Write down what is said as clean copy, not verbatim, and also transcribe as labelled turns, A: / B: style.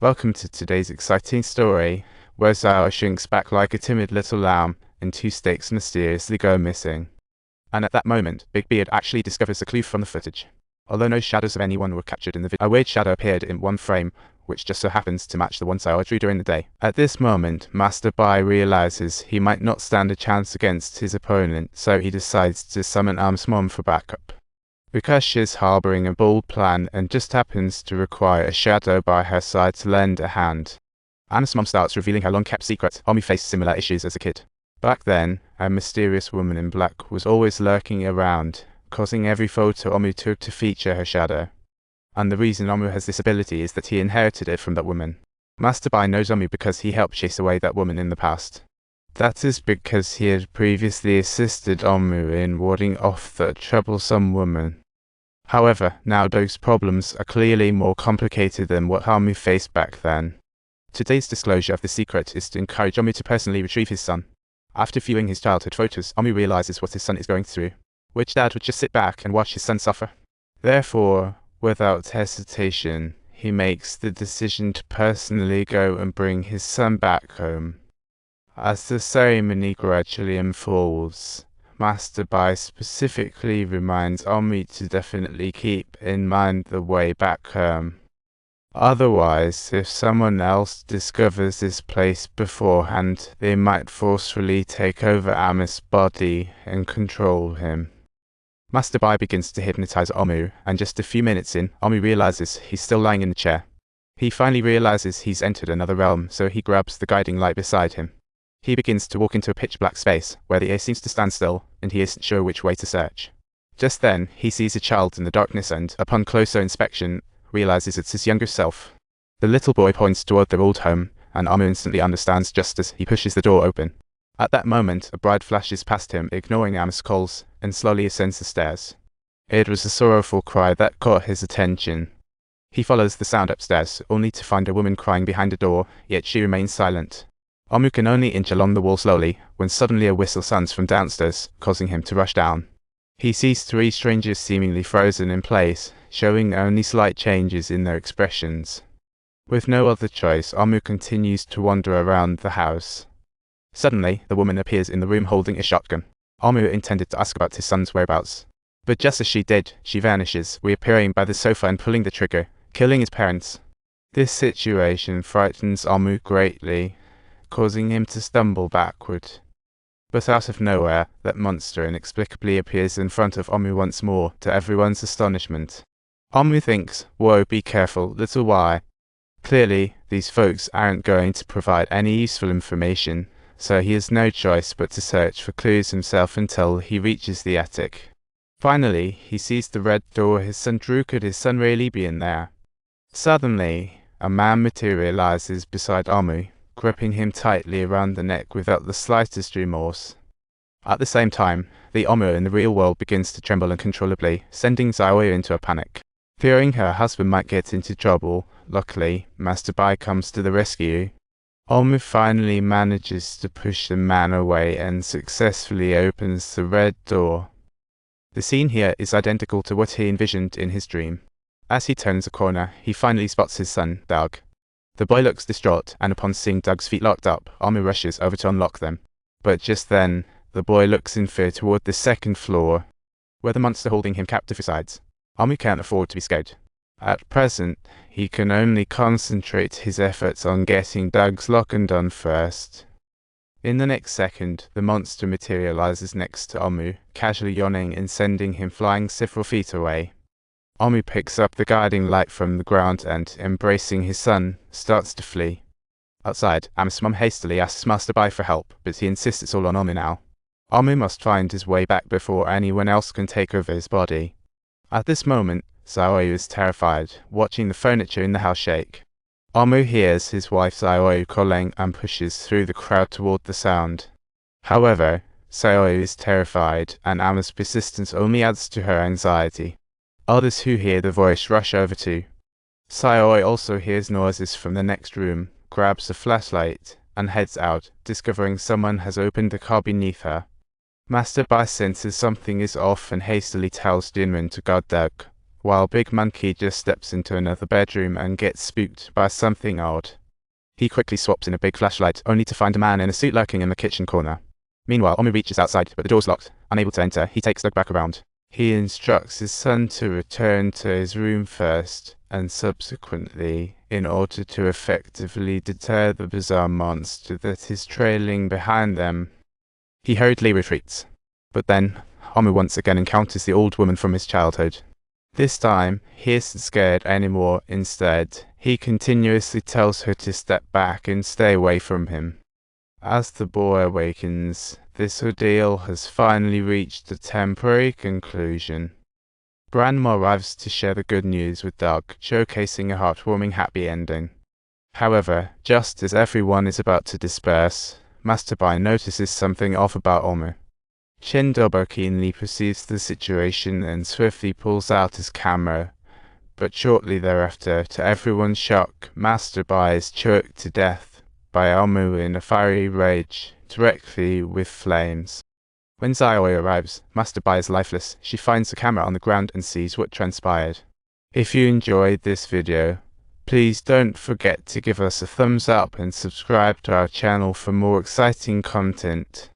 A: Welcome to today's exciting story, where Zao shrinks back like a timid little lamb and two sticks mysteriously go missing. And at that moment, Big Beard actually discovers a clue from the footage. Although no shadows of anyone were captured in the video, a weird shadow appeared in one frame, which just so happens to match the one Zao drew during the day. At this moment, Master Bai realizes he might not stand a chance against his opponent, so he decides to summon Am's mom for backup. Because she's harboring a bold plan and just happens to require a shadow by her side to lend a hand. Am's mom starts revealing her long-kept secret. Omu faced similar issues as a kid. Back then, a mysterious woman in black was always lurking around, causing every photo Omu took to feature her shadow. And the reason Omu has this ability is that he inherited it from that woman. Master Bai knows Omu because he helped chase away that woman in the past. That is because he had previously assisted Omu in warding off the troublesome woman. However, now those problems are clearly more complicated than what Omu faced back then. Today's disclosure of the secret is to encourage Omu to personally retrieve his son. After viewing his childhood photos, Omu realizes what his son is going through. Which dad would just sit back and watch his son suffer? Therefore, without hesitation, he makes the decision to personally go and bring his son back home. As the ceremony gradually unfolds, Master Bai specifically reminds Omu to definitely keep in mind the way back home. Otherwise, if someone else discovers this place beforehand, they might forcefully take over Am's body and control him. Master Bai begins to hypnotize Omu, and just a few minutes in, Omu realizes he's still lying in the chair. He finally realizes he's entered another realm, so he grabs the guiding light beside him. He begins to walk into a pitch-black space, where the air seems to stand still, and he isn't sure which way to search. Just then, he sees a child in the darkness and, upon closer inspection, realizes it's his younger self. The little boy points toward their old home, and Omu instantly understands just as he pushes the door open. At that moment, a bride flashes past him, ignoring Am's calls, and slowly ascends the stairs. It was a sorrowful cry that caught his attention. He follows the sound upstairs, only to find a woman crying behind a door, yet she remains silent. Omu can only inch along the wall slowly, when suddenly a whistle sounds from downstairs, causing him to rush down. He sees three strangers seemingly frozen in place, showing only slight changes in their expressions. With no other choice, Omu continues to wander around the house. Suddenly, the woman appears in the room holding a shotgun. Omu intended to ask about his son's whereabouts. But just as she did, she vanishes, reappearing by the sofa and pulling the trigger, killing his parents. This situation frightens Omu greatly, causing him to stumble backward. But out of nowhere, that monster inexplicably appears in front of Omu once more, to everyone's astonishment. Omu thinks, "Whoa, be careful, little Y." Clearly, these folks aren't going to provide any useful information, so he has no choice but to search for clues himself until he reaches the attic. Finally, he sees the red door his son drew. Could his son really be in there? Suddenly, a man materializes beside Omu, gripping him tightly around the neck without the slightest remorse. At the same time, the Omu in the real world begins to tremble uncontrollably, sending Zao into a panic. Fearing her husband might get into trouble, luckily, Master Bai comes to the rescue. Omu finally manages to push the man away and successfully opens the red door. The scene here is identical to what he envisioned in his dream. As he turns a corner, he finally spots his son, Doug. The boy looks distraught, and upon seeing Doug's feet locked up, Omu rushes over to unlock them. But just then, the boy looks in fear toward the second floor, where the monster holding him captive resides. Omu can't afford to be scared. At present, he can only concentrate his efforts on getting Doug's lock undone first. In the next second, the monster materializes next to Omu, casually yawning and sending him flying several feet away. Omu picks up the guiding light from the ground and, embracing his son, starts to flee. Outside, Am's mom hastily asks Master Bai for help, but he insists it's all on Omu now. Omu must find his way back before anyone else can take over his body. At this moment, Zao is terrified, watching the furniture in the house shake. Omu hears his wife Zao calling and pushes through the crowd toward the sound. However, Zao is terrified, and Am's persistence only adds to her anxiety. Others who hear the voice rush over too. Zao also hears noises from the next room, grabs a flashlight, and heads out, discovering someone has opened the car beneath her. Master Bai senses something is off and hastily tells Jinren to guard Doug, while Big Monkey just steps into another bedroom and gets spooked by something odd. He quickly swaps in a big flashlight, only to find a man in a suit lurking in the kitchen corner. Meanwhile, Omu reaches outside, but the door's locked. Unable to enter, he takes Doug back around. He instructs his son to return to his room first, and subsequently, in order to effectively deter the bizarre monster that is trailing behind them. He hurriedly retreats. But then, Omu once again encounters the old woman from his childhood. This time, he isn't scared anymore. Instead, he continuously tells her to step back and stay away from him. As the boy awakens, this ordeal has finally reached a temporary conclusion. Grandma arrives to share the good news with Doug, showcasing a heartwarming happy ending. However, just as everyone is about to disperse, Master Bai notices something off about Omu. Shindobo keenly perceives the situation and swiftly pulls out his camera, but shortly thereafter, to everyone's shock, Master Bai is choked to death by Omu in a fiery rage, directly with flames. When Zayoi arrives, Master Bai is lifeless. She finds the camera on the ground and sees what transpired. If you enjoyed this video, please don't forget to give us a thumbs up and subscribe to our channel for more exciting content.